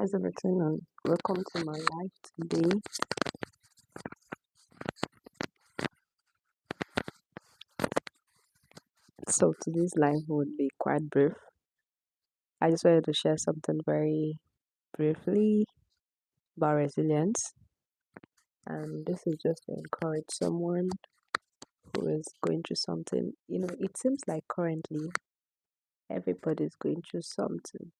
How's everything? Welcome to my life today. So today's live would be quite brief. I just wanted to share something very briefly about resilience, and this is just to encourage someone who is going through something. It seems like currently everybody's going through something.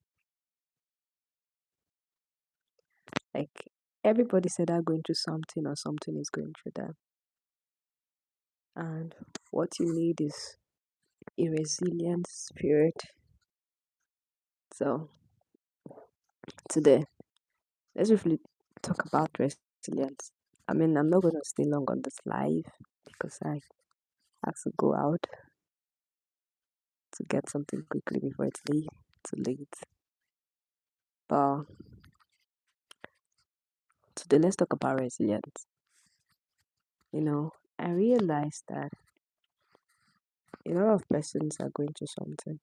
Like everybody said they're going through something or something is going through them, and what you need is a resilient spirit. So today let's briefly talk about resilience. I'm not going to stay long on this live because I have to go out to get something quickly before it's too late. But today, let's talk about resilience. I realized that a lot of persons are going through something.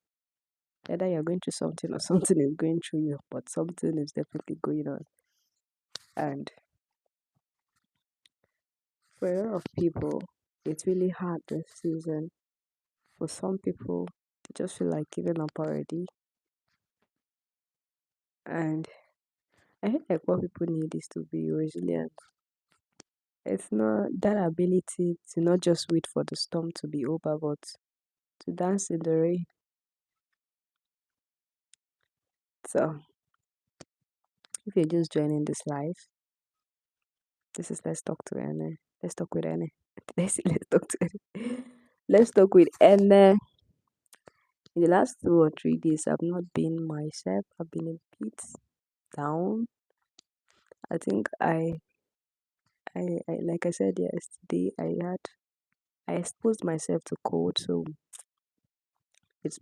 Either you're going through something or something is going through you, but something is definitely going on. And for a lot of people, it's really hard this season. For some people, they just feel like giving up already. And I feel like what people need is to be resilient. It's not that ability to not just wait for the storm to be over, but to dance in the rain. So, if you're just joining this live, this is Let's Talk to Ene. Let's talk with Ene. Let's talk to Ene. Let's talk with Ene. In the last 2 or 3 days, I've not been myself. I've been a bit down. I think I like I said yesterday, I exposed myself to cold, so it's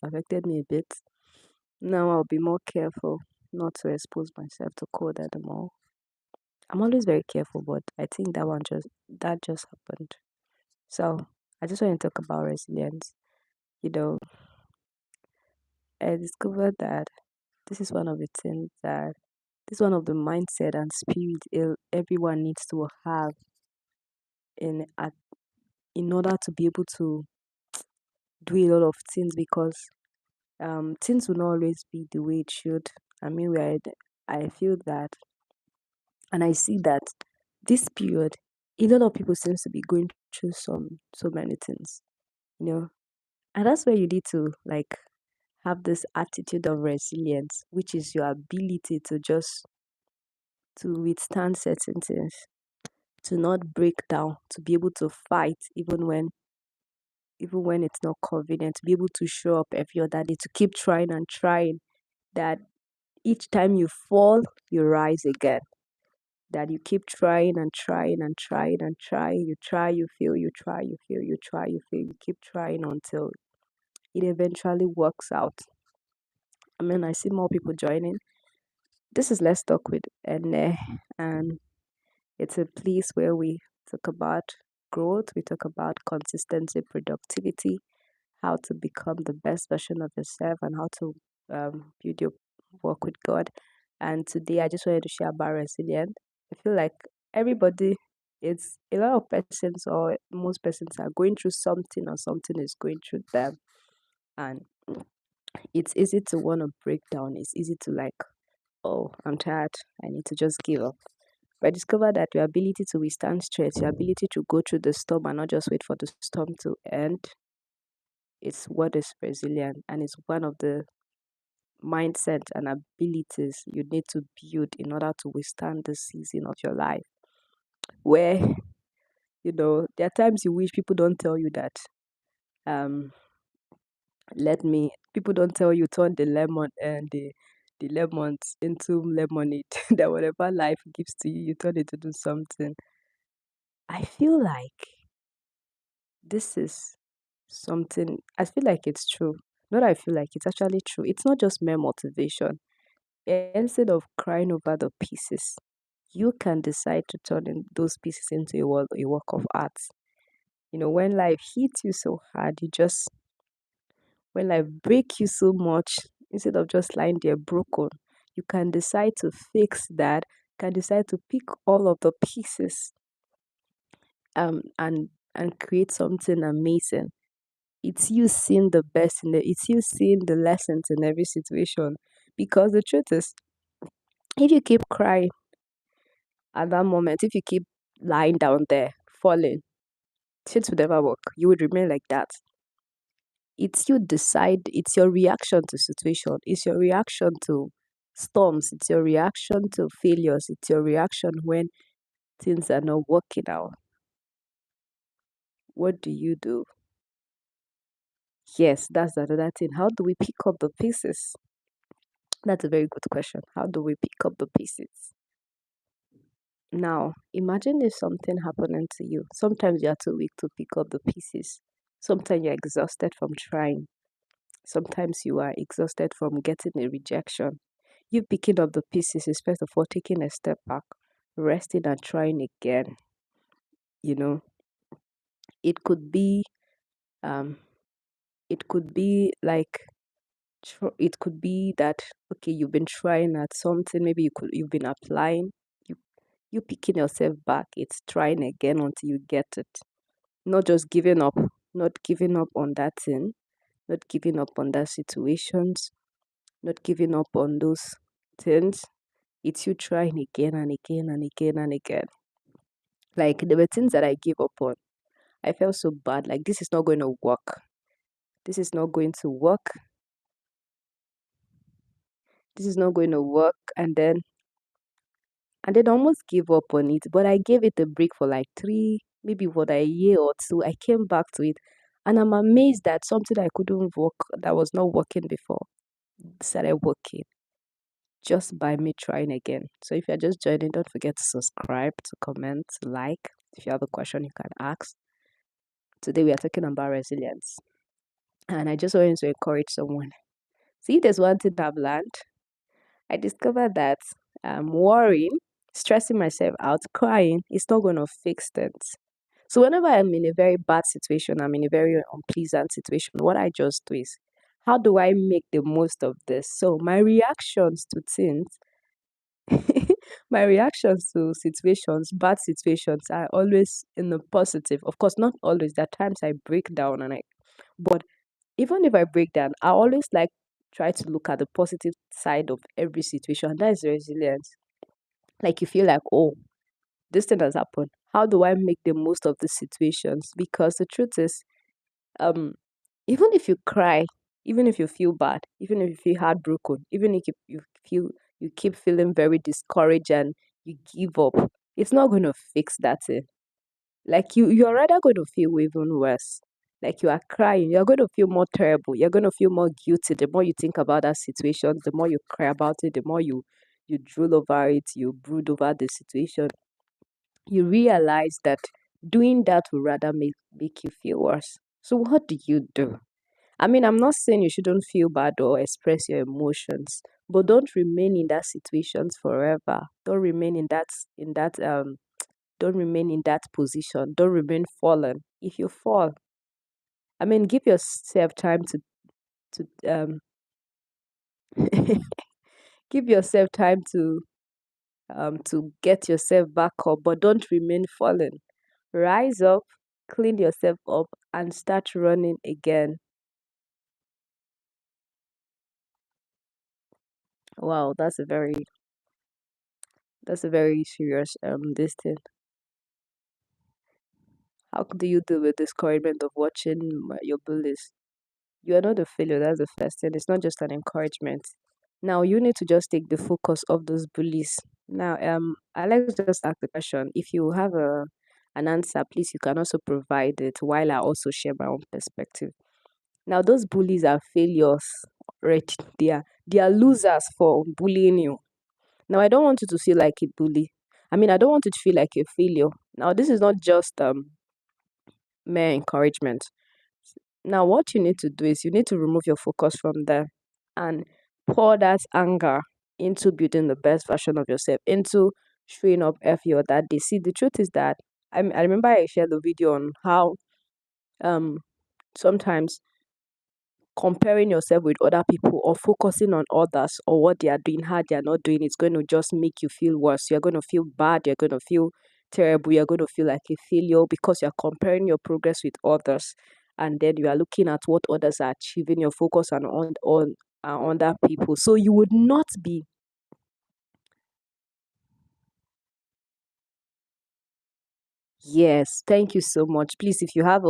affected me a bit. Now I'll be more careful not to expose myself to cold anymore. I'm always very careful, but I think that just happened. So I just want to talk about resilience. You know, I discovered that this is one of the things that this is one of the mindset and spirit everyone needs to have in at in order to be able to do a lot of things, because things will not always be the way it should. I mean, I feel that, and I see that this period, a lot of people seems to be going through so many things, you know, and that's where you need to like have this attitude of resilience, which is your ability to just to withstand certain things, to not break down, to be able to fight even when it's not convenient, to be able to show up every other day, to keep trying and trying. That each time you fall, you rise again. That you keep trying and trying and trying and trying. You try, you fail, you try, you fail, you try, you fail. You keep trying until it eventually works out. I mean, I see more people joining. This is Let's Talk with Ene, and it's a place where we talk about growth, we talk about consistency, productivity, how to become the best version of yourself, and how to build your work with God. And today, I just wanted to share about resilience. I feel like everybody, it's a lot of persons or most persons are going through something or something is going through them. And it's easy to want to break down. It's easy to like, oh, I'm tired. I need to just give up. But I discovered that your ability to withstand stress, your ability to go through the storm and not just wait for the storm to end, it's what is resilient, and it's one of the mindset and abilities you need to build in order to withstand the season of your life. Where, there are times you wish people don't tell you that um people don't tell you turn the lemon and the lemons into lemonade. That whatever life gives to you, you turn it into something. I feel like this is something, I feel like it's true. Not I feel like it's actually true. It's not just mere motivation. Instead of crying over the pieces, you can decide to turn those pieces into a work of art. When life hits you so hard, when life breaks you so much, instead of just lying there broken, You can decide to fix that, can decide to pick all of the pieces and create something amazing. It's you seeing the best in it's you seeing the lessons in every situation. Because the truth is, if you keep crying at that moment, if you keep lying down there, falling, shit would never work. You would remain like that. It's you decide, it's your reaction to situation, it's your reaction to storms, it's your reaction to failures, it's your reaction when things are not working out. What do you do? Yes, that's another thing. How do we pick up the pieces? That's a very good question. How do we pick up the pieces? Now, imagine if something happening to you. Sometimes you are too weak to pick up the pieces. Sometimes you're exhausted from trying. Sometimes you are exhausted from getting a rejection. You picking up the pieces is first of all taking a step back, resting and trying again. You know, it could be um it could be like it could be that okay, you've been trying at something, maybe you've been applying, you you picking yourself back, it's trying again until you get it. Not just giving up, not giving up on that thing, not giving up on that situations, not giving up on those things. It's you trying again and again and again and again. Like there were things that I gave up on. I felt so bad. Like this is not going to work. This is not going to work. This is not going to work. And then I almost gave up on it. But I gave it a break for like maybe what a year or two. I came back to it. And I'm amazed that something I couldn't work that was not working before started working just by me trying again. So if you're just joining, don't forget to subscribe, to comment, to like. If you have a question, you can ask. Today we are talking about resilience. And I just wanted to encourage someone. See, if there's one thing I've learned, I discovered that worrying, stressing myself out, crying is not going to fix things. So whenever I'm in a very bad situation, I'm in a very unpleasant situation, what I just do is, how do I make the most of this? So my reactions to things, my reactions to situations, bad situations, are always in the positive. Of course, not always. There are times I break down but even if I break down, I always like try to look at the positive side of every situation. That is resilience. Like you feel like, oh, this thing has happened. How do I make the most of the situations? Because the truth is, um, even if you cry, even if you feel bad, even if you feel heartbroken, even if you keep feeling very discouraged and you give up, it's not going to fix that thing. Like you're rather going to feel even worse. Like you are crying, you're going to feel more terrible. You're going to feel more guilty. The more you think about that situation, the more you cry about it, the more you drool over it, you brood over the situation. You realize that doing that will rather make you feel worse. So what do you do? I mean, I'm not saying you shouldn't feel bad or express your emotions, but don't remain in that situations forever. Don't remain in that don't remain in that position. Don't remain fallen. If you fall, I mean, give yourself time to give yourself time to get yourself back up, but don't remain fallen. Rise up, clean yourself up, and start running again. Wow, that's a very serious this thing. How do you deal with discouragement of watching your bullies? You are not a failure. That's the first thing. It's not just an encouragement. Now you need to just take the focus of those bullies. Now, Alex just asked the question. If you have an answer, please you can also provide it while I also share my own perspective. Now, those bullies are failures, right? They are losers for bullying you. Now, I don't want you to feel like a bully. I mean, I don't want you to feel like a failure. Now, this is not just mere encouragement. Now, what you need to do is you need to remove your focus from there and pour that anger into building the best version of yourself, into showing up every other day. See, the truth is that I remember I shared the video on how um sometimes comparing yourself with other people or focusing on others or what they are doing, how they are not doing, it's going to just make you feel worse. You're going to feel bad. You're going to feel terrible. You're going to feel like a failure because you're comparing your progress with others. And then you are looking at what others are achieving. Your focus on other people. So you would not be. Yes, thank you so much. Please, if you have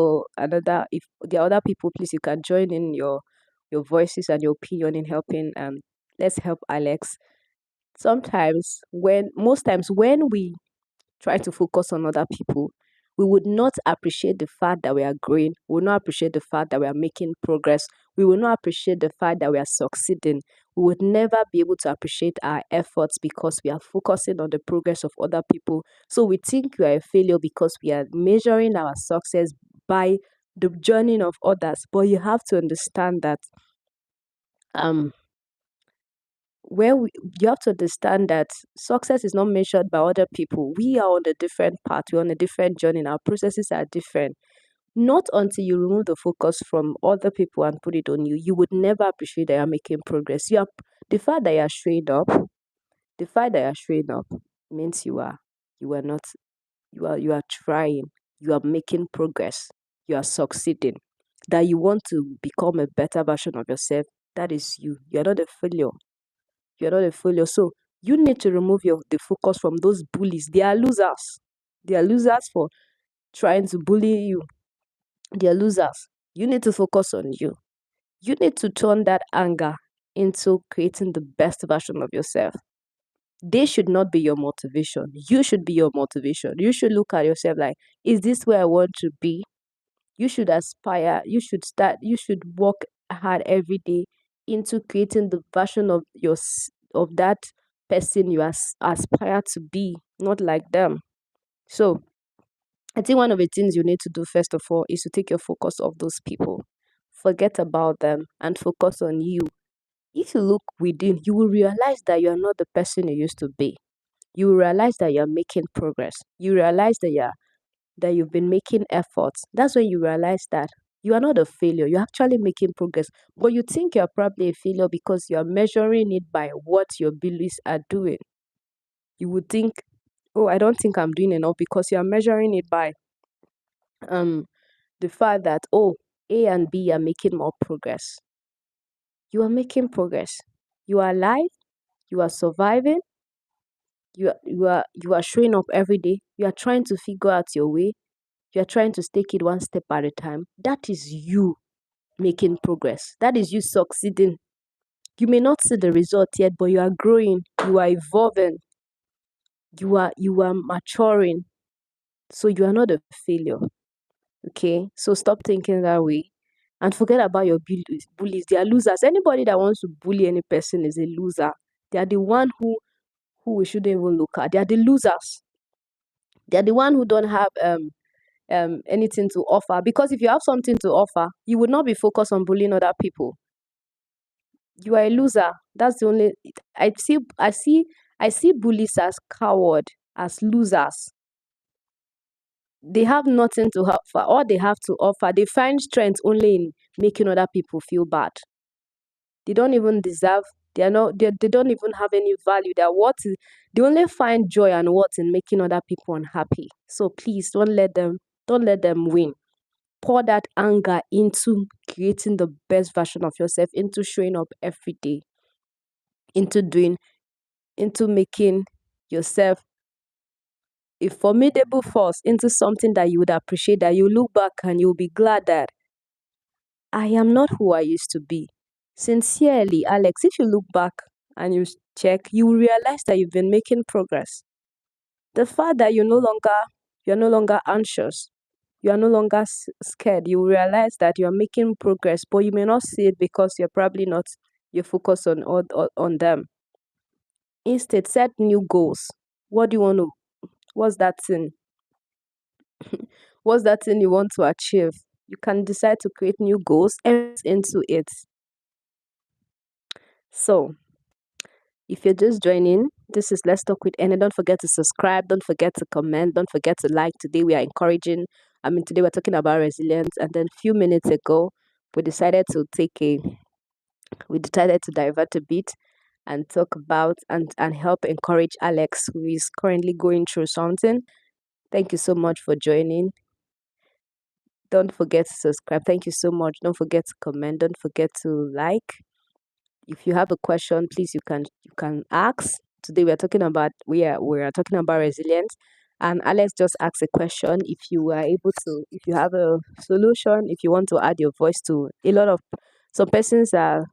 if there are other people, please you can join in your voices and your opinion in helping. Let's help Alex. Most times when we try to focus on other people, we would not appreciate the fact that we are growing. We will not appreciate the fact that we are making progress. We will not appreciate the fact that we are succeeding. We would never be able to appreciate our efforts because we are focusing on the progress of other people. So we think we are a failure because we are measuring our success by the journey of others. But you have to understand that um where we, you have to understand that success is not measured by other people. We are on a different path, we're on a different journey, and our processes are different. Not until you remove the focus from other people and put it on you, you would never appreciate that you're making progress. You are the fact that you're showing up, the fact that you're showing up means you are not you are trying, you are making progress, you are succeeding. That you want to become a better version of yourself, that is you. You're not a failure. You're not a failure. So you need to remove the focus from those bullies. They are losers. They are losers for trying to bully you. They are losers. You need to focus on you. You need to turn that anger into creating the best version of yourself. They should not be your motivation. You should be your motivation. You should look at yourself like, is this where I want to be? You should aspire. You should work hard every day into creating the version of of that person you aspire to be, not like them. So I think one of the things you need to do first of all is to take your focus off those people. Forget about them and focus on you. If you look within, you will realize that you are not the person you used to be. You will realize that you're making progress. You realize that you've been making efforts. That's when you realize that you are not a failure. You're actually making progress. But you think you're probably a failure because you're measuring it by what your beliefs are doing. You would think, oh, I don't think I'm doing enough because you're measuring it by um the fact that, oh, A and B are making more progress. You are making progress. You are alive, you are surviving, you are showing up every day, you are trying to figure out your way, you are trying to take it one step at a time. That is you making progress. That is you succeeding. You may not see the result yet, but you are growing, you are evolving, you are maturing. So you are not a failure. Okay? So stop thinking that way and forget about your bullies. They are losers. Anybody that wants to bully any person is a loser. They are the one who we shouldn't even look at. They are the losers. They are the one who don't have anything to offer. Because if you have something to offer, you would not be focused on bullying other people. You are a loser. That's the only I see bullies as coward, as losers. They have nothing to offer. All they have to offer, they find strength only in making other people feel bad. They don't even deserve. They don't even have any value. They only find joy and worth in making other people unhappy. So please don't let them win. Pour that anger into creating the best version of yourself, into showing up every day, into doing, into making yourself a formidable force, into something that you would appreciate, that you look back and you'll be glad that I am not who I used to be. Sincerely, Alex, if you look back and check, you will realize that you've been making progress. The fact that you're no longer anxious, you are no longer scared, you will realize that you are making progress, but you may not see it because you're probably not you focus on them. Instead, set new goals. What do you want to what's that thing? What's that thing you want to achieve? You can decide to create new goals and into it. So if you're just joining, this is Let's Talk with Anna. Don't forget to subscribe. Don't forget to comment. Don't forget to like. Today we are encouraging. Today we're talking about resilience. And then a few minutes ago, we decided to take a we decided to divert a bit and talk about and help encourage Alex, who is currently going through something. Thank you so much for joining. Don't forget to subscribe. Thank you so much. Don't forget to comment. Don't forget to like. If you have a question, please you can ask. Today we are talking about resilience. And Alex just asked a question. If you have a solution, if you want to add your voice to a lot of some persons are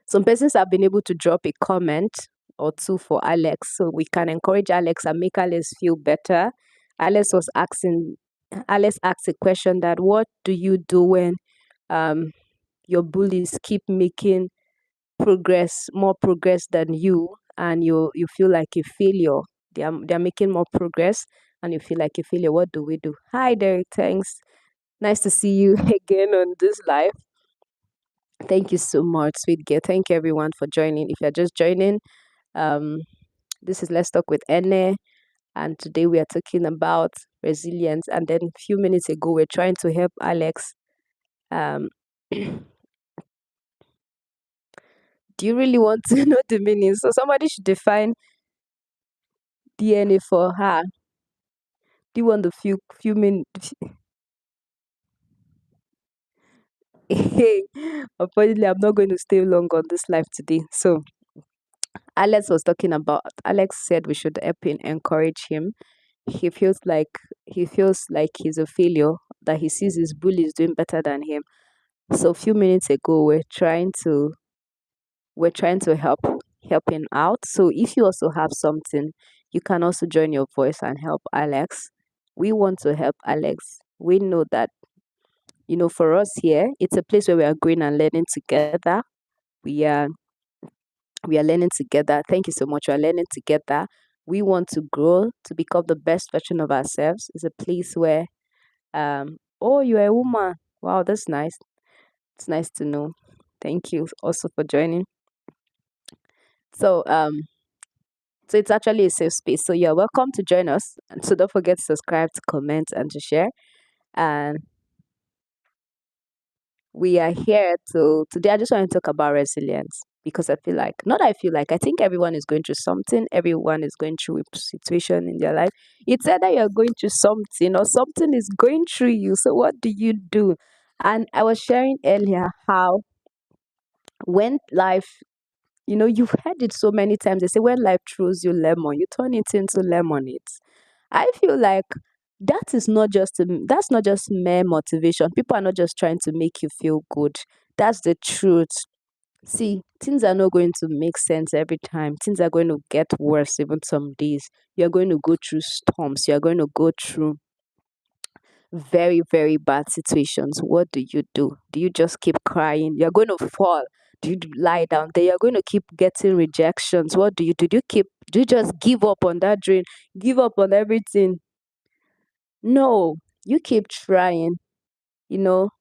some persons have been able to drop a comment or two for Alex, so we can encourage Alex and make Alex feel better. Alex was asking, Alex asked a question that what do you do when um, your bullies keep making more progress than you, and you feel like a failure? They're making more progress, and you feel like a failure. What do we do? Hi, Derek. Thanks. Nice to see you again on this live. Thank you so much, sweet girl. Thank you everyone for joining. If you're just joining, um, this is Let's Talk with Ene, and today we are talking about resilience. And then a few minutes ago, we're trying to help Alex. Um, do you really want to know the meaning? So somebody should define DNA for her. Do you want the few minutes? Unfortunately, I'm not going to stay long on this live today. So Alex said we should help him, encourage him. He feels like he's a failure, that he sees his bullies doing better than him. So a few minutes ago we're trying to help him out. So if you also have something, you can also join your voice and help Alex. We want to help Alex. We know that, for us here, it's a place where we are growing and learning together. We are we are learning together. Thank you so much. We are learning together. We want to grow to become the best version of ourselves. It's a place where oh, you're a woman. Wow, that's nice. It's nice to know. Thank you also for joining. So so it's actually a safe space. So you're welcome to join us. And so don't forget to subscribe, to comment, and to share. And we are here to today. I just want to talk about resilience, because I think everyone is going through something. Everyone is going through a situation in their life. It's either you're going through something or something is going through you. So what do you do? And I was sharing earlier how when life, you've heard it so many times. They say when life throws you lemon, you turn it into lemonade. I feel like that's not just mere motivation. People are not just trying to make you feel good. That's the truth. See, things are not going to make sense every time. Things are going to get worse even some days. You're going to go through storms. You're going to go through very, very bad situations. What do you do? Do you just keep crying? You're going to fall. Do you lie down there? You're going to keep getting rejections. What do you do? Do you just give up on that dream? Give up on everything? No, you keep trying.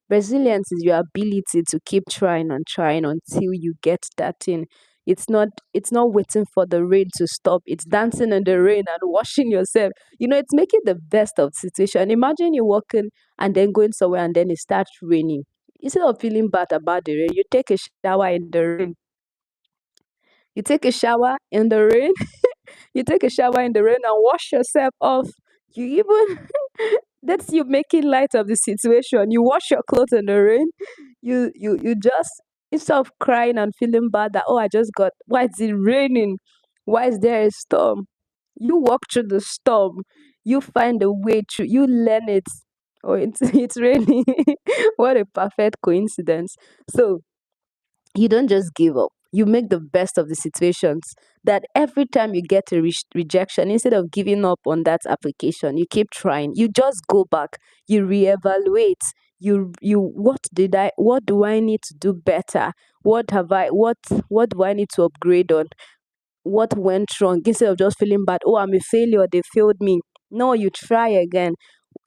Resilience is your ability to keep trying and trying until you get that thing. It's not waiting for the rain to stop. It's dancing in the rain and washing yourself. It's making the best of the situation. Imagine you walking and then going somewhere and then it starts raining. Instead of feeling bad about the rain, you take a shower in the rain. You take a shower in the rain. You take a shower in the rain and wash yourself off. You even that's you making light of the situation. You wash your clothes in the rain. You just, instead of crying and feeling bad that, oh, why is it raining? Why is there a storm? You walk through the storm. You find a way through. You learn it. Oh, it's raining. What a perfect coincidence. So you don't just give up. You make the best of the situations. That every time you get a rejection, instead of giving up on that application, you keep trying. You just go back. You reevaluate. What do I need to do better? What do I need to upgrade on? What went wrong? Instead of just feeling bad, oh, I'm a failure, they failed me. No, you try again.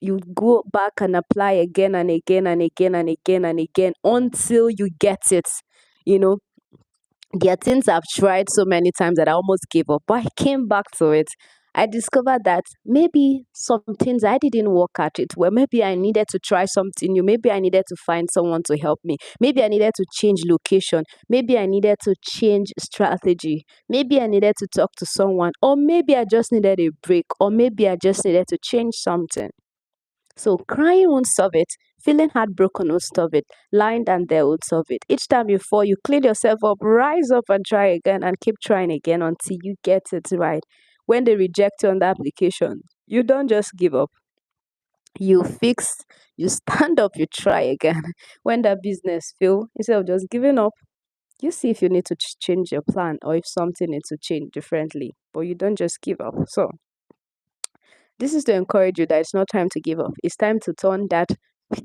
You go back and apply again and again and again and again and again until you get it. You know, there are things I've tried so many times that I almost gave up, but I came back to it. I discovered that maybe some things I didn't work at it well. Maybe I needed to try something new. Maybe I needed to find someone to help me. Maybe I needed to change location. Maybe I needed to change strategy. Maybe I needed to talk to someone. Or maybe I just needed a break. Or maybe I just needed to change something. So crying won't solve it. Feeling heartbroken won't solve it. Lying down there won't solve it. Each time you fall, you clean yourself up, rise up and try again and keep trying again until you get it right. When they reject you on the application, you don't just give up. You fix, you stand up, you try again. When that business fail, instead of just giving up, you see if you need to change your plan or if something needs to change differently. But you don't just give up. So this is to encourage you that it's not time to give up. It's time to turn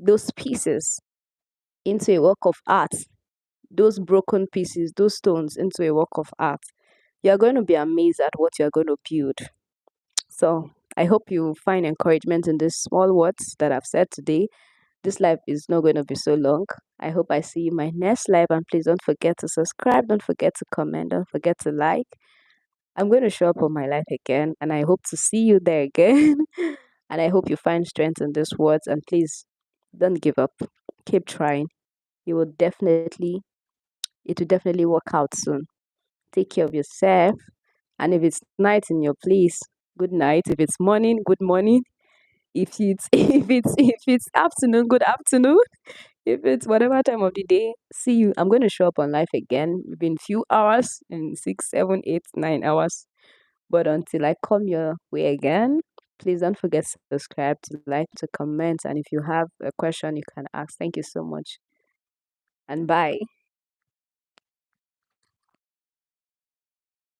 those pieces into a work of art. Those broken pieces, those stones into a work of art. You're going to be amazed at what you're going to build. So I hope you find encouragement in these small words that I've said today. This life is not going to be so long. I hope I see you in my next live. And please don't forget to subscribe. Don't forget to comment. Don't forget to like. I'm going to show up on my life again. And I hope to see you there again. And I hope you find strength in these words. And please don't give up. Keep trying. You will definitely, it will definitely work out soon. Take care of yourself. And if it's night in your place, good night. If it's morning, good morning. If it's if it's afternoon, good afternoon. If it's whatever time of the day, see you. I'm going to show up on life again within few hours, in 6, 7, 8, 9 hours. But until I come your way again, please don't forget to subscribe, to like, to comment, and if you have a question, you can ask. Thank you so much, and bye.